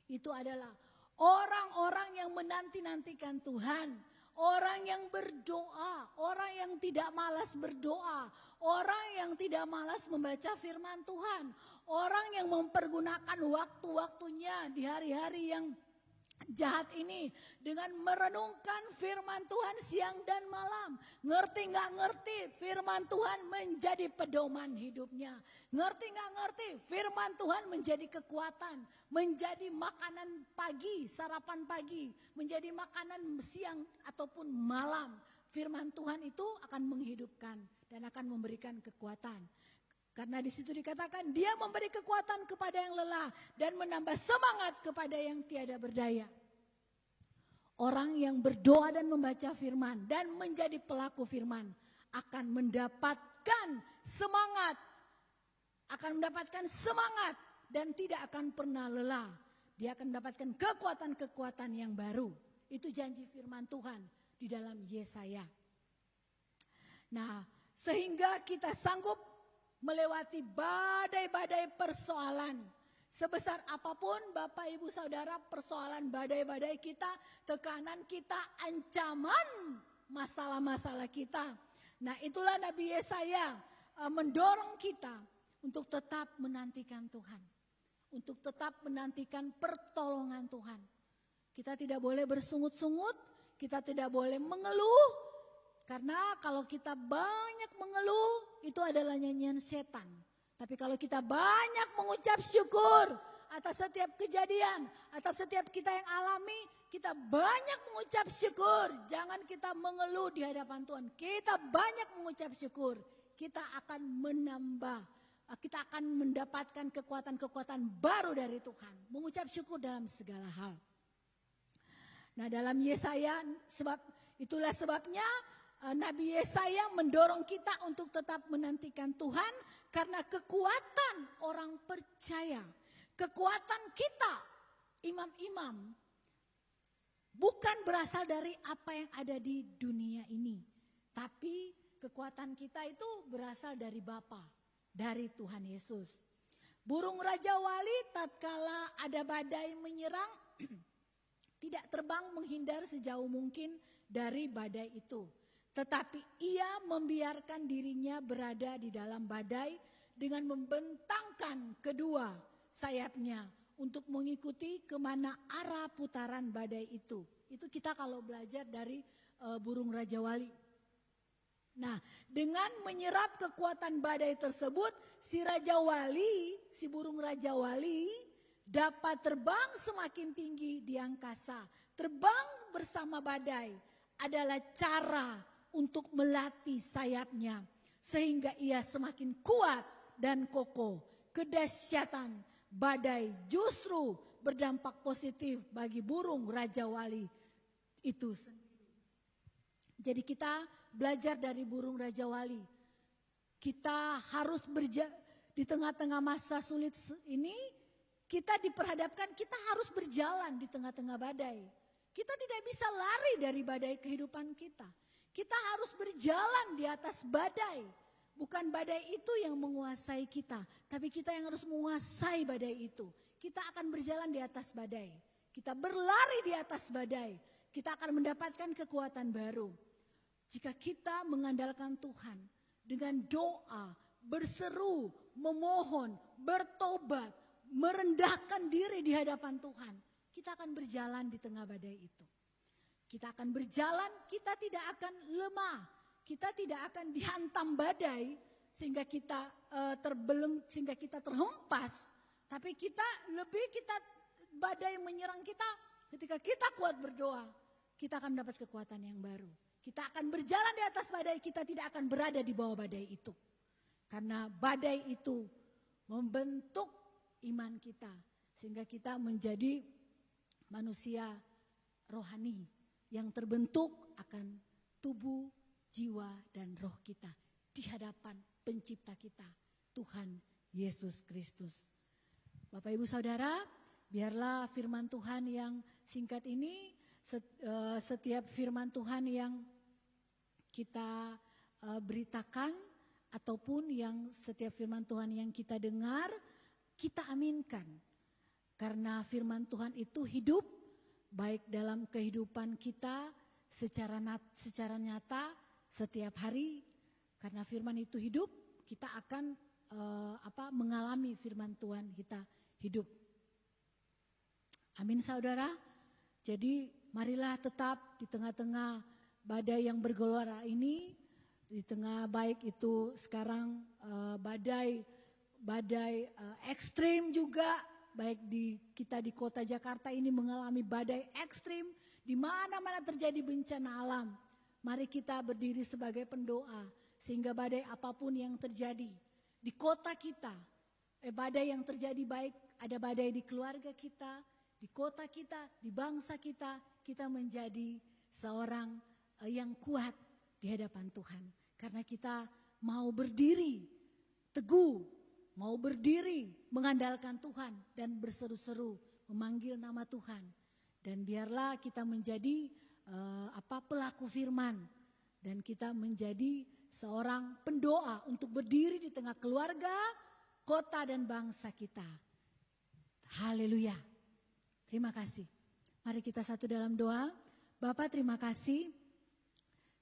Itu adalah orang-orang yang menanti-nantikan Tuhan. Orang yang berdoa, orang yang tidak malas berdoa, orang yang tidak malas membaca firman Tuhan, orang yang mempergunakan waktu-waktunya di hari-hari yang jahat ini dengan merenungkan firman Tuhan siang dan malam. Ngerti gak ngerti, firman Tuhan menjadi pedoman hidupnya. Ngerti gak ngerti, firman Tuhan menjadi kekuatan, menjadi makanan pagi, sarapan pagi, menjadi makanan siang ataupun malam. Firman Tuhan itu akan menghidupkan dan akan memberikan kekuatan. Karena di situ dikatakan Dia memberi kekuatan kepada yang lelah dan menambah semangat kepada yang tiada berdaya. Orang yang berdoa dan membaca firman dan menjadi pelaku firman akan mendapatkan semangat. Akan mendapatkan semangat dan tidak akan pernah lelah. Dia akan mendapatkan kekuatan-kekuatan yang baru. Itu janji firman Tuhan di dalam Yesaya. Nah, sehingga kita sanggup melewati badai-badai persoalan. Sebesar apapun Bapak Ibu Saudara persoalan badai-badai kita, tekanan kita, ancaman masalah-masalah kita. Nah, itulah Nabi Yesaya mendorong kita untuk tetap menantikan Tuhan. Untuk tetap menantikan pertolongan Tuhan. Kita tidak boleh bersungut-sungut, kita tidak boleh mengeluh. Karena kalau kita banyak mengeluh, itu adalah nyanyian setan. Tapi kalau kita banyak mengucap syukur atas setiap kejadian, atas setiap kita yang alami, kita banyak mengucap syukur. Jangan kita mengeluh di hadapan Tuhan. Kita banyak mengucap syukur. Kita akan menambah, kita akan mendapatkan kekuatan-kekuatan baru dari Tuhan. Mengucap syukur dalam segala hal. Nah, dalam Yesaya, itulah sebabnya Nabi Yesaya mendorong kita untuk tetap menantikan Tuhan karena kekuatan orang percaya, kekuatan kita imam-imam bukan berasal dari apa yang ada di dunia ini, tapi kekuatan kita itu berasal dari Bapa, dari Tuhan Yesus. Burung Raja Wali tatkala ada badai menyerang tidak terbang menghindar sejauh mungkin dari badai itu. Tetapi ia membiarkan dirinya berada di dalam badai dengan membentangkan kedua sayapnya untuk mengikuti kemana arah putaran badai itu. Itu kita kalau belajar dari burung Raja Wali. Nah, dengan menyerap kekuatan badai tersebut, si burung Raja Wali dapat terbang semakin tinggi di angkasa. Terbang bersama badai adalah cara untuk melatih sayapnya sehingga ia semakin kuat dan kokoh. Kedahsyatan badai justru berdampak positif bagi burung Raja Wali itu sendiri. Jadi kita belajar dari burung Raja Wali. Kita harus di tengah-tengah masa sulit ini, kita diperhadapkan, kita harus berjalan di tengah-tengah badai. Kita tidak bisa lari dari badai kehidupan kita. Kita harus berjalan di atas badai. Bukan badai itu yang menguasai kita, tapi kita yang harus menguasai badai itu. Kita akan berjalan di atas badai. Kita berlari di atas badai. Kita akan mendapatkan kekuatan baru. Jika kita mengandalkan Tuhan dengan doa, berseru, memohon, bertobat, merendahkan diri di hadapan Tuhan, kita akan berjalan di tengah badai itu. Kita akan berjalan, kita tidak akan lemah, kita tidak akan dihantam badai sehingga kita terbeleng, sehingga kita terhempas. Tapi kita badai menyerang kita, ketika kita kuat berdoa, kita akan mendapat kekuatan yang baru. Kita akan berjalan di atas badai, kita tidak akan berada di bawah badai itu. Karena badai itu membentuk iman kita, sehingga kita menjadi manusia rohani yang terbentuk akan tubuh, jiwa, dan roh kita di hadapan pencipta kita, Tuhan Yesus Kristus. Bapak Ibu Saudara, biarlah firman Tuhan yang singkat ini, setiap firman Tuhan yang kita beritakan ataupun yang setiap firman Tuhan yang kita dengar, kita aminkan. Karena firman Tuhan itu hidup, baik dalam kehidupan kita secara nyata setiap hari. Karena firman itu hidup, kita akan mengalami firman Tuhan kita hidup. Amin saudara. Jadi marilah tetap di tengah-tengah badai yang bergelora ini, di tengah baik itu sekarang badai ekstrim juga, baik kita di kota Jakarta ini mengalami badai ekstrim, di mana-mana terjadi bencana alam. Mari kita berdiri sebagai pendoa sehingga badai apapun yang terjadi di kota kita, badai yang terjadi baik ada badai di keluarga kita, di kota kita, di bangsa kita, kita menjadi seorang yang kuat di hadapan Tuhan. Karena kita mau berdiri teguh, mau berdiri mengandalkan Tuhan dan berseru-seru memanggil nama Tuhan. Dan biarlah kita menjadi pelaku firman dan kita menjadi seorang pendoa untuk berdiri di tengah keluarga, kota dan bangsa kita. Haleluya. Terima kasih. Mari kita satu dalam doa. Bapa terima kasih.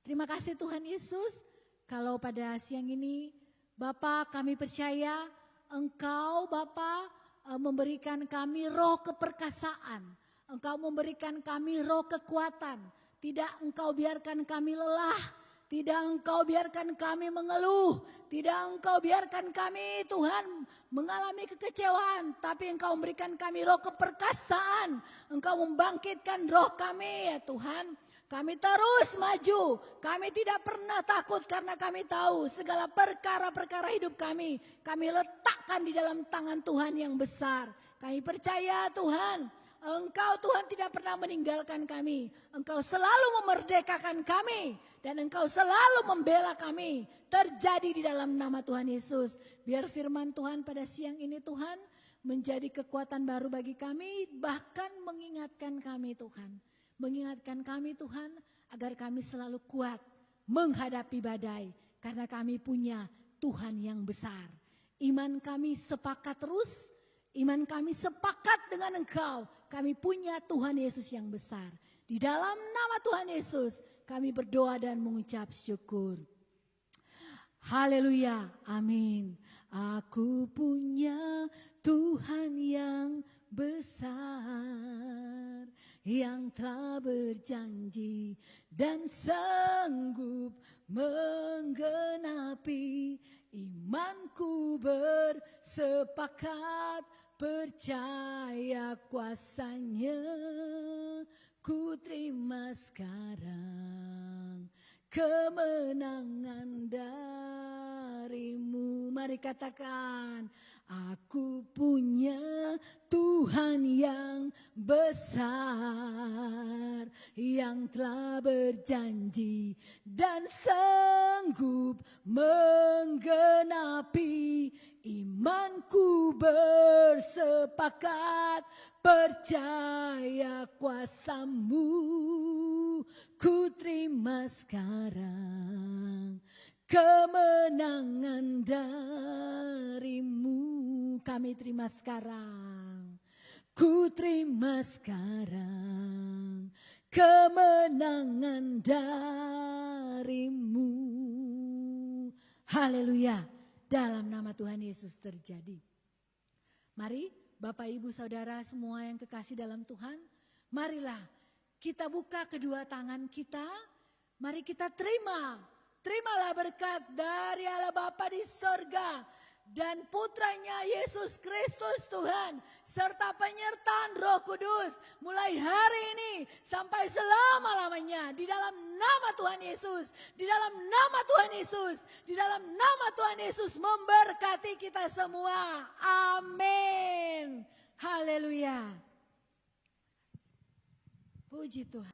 Terima kasih Tuhan Yesus. Kalau pada siang ini Bapa kami percaya Engkau Bapa memberikan kami roh keperkasaan. Engkau memberikan kami roh kekuatan. Tidak Engkau biarkan kami lelah. Tidak Engkau biarkan kami mengeluh. Tidak Engkau biarkan kami Tuhan mengalami kekecewaan. Tapi Engkau memberikan kami roh keperkasaan. Engkau membangkitkan roh kami ya Tuhan. Kami terus maju. Kami tidak pernah takut karena kami tahu segala perkara-perkara hidup kami letakkan di dalam tangan Tuhan yang besar. Kami percaya Tuhan, Engkau Tuhan tidak pernah meninggalkan kami. Engkau selalu memerdekakan kami. Dan Engkau selalu membela kami. Terjadi di dalam nama Tuhan Yesus. Biar firman Tuhan pada siang ini Tuhan menjadi kekuatan baru bagi kami. Bahkan mengingatkan kami Tuhan. Mengingatkan kami Tuhan agar kami selalu kuat menghadapi badai. Karena kami punya Tuhan yang besar. Iman kami sepakat terus. Iman kami sepakat dengan Engkau. Kami punya Tuhan Yesus yang besar. Di dalam nama Tuhan Yesus kami berdoa dan mengucap syukur. Haleluya, amin. Aku punya Tuhan yang besar, yang telah berjanji dan sanggup menggenapi. Imanku bersepakat percaya kuasanya. Ku terima sekarang kemenangan darimu. Mari katakan, aku punya Tuhan yang besar, yang telah berjanji dan sanggup menggenapi. Imanku bersepakat percaya kuasamu. Ku terima sekarang kemenangan darimu. Kami terima sekarang. Ku terima sekarang kemenangan darimu. darimu. Haleluya. Dalam nama Tuhan Yesus terjadi. Mari Bapak Ibu Saudara semua yang kekasih dalam Tuhan, marilah kita buka kedua tangan kita, mari kita terimalah berkat dari Allah Bapa di sorga dan putranya Yesus Kristus Tuhan, serta penyertaan Roh Kudus mulai hari ini sampai selama-lamanya di dalam nama Tuhan Yesus, di dalam nama Tuhan Yesus, di dalam nama Tuhan Yesus memberkati kita semua. Amin. Haleluya. Puji Tuhan.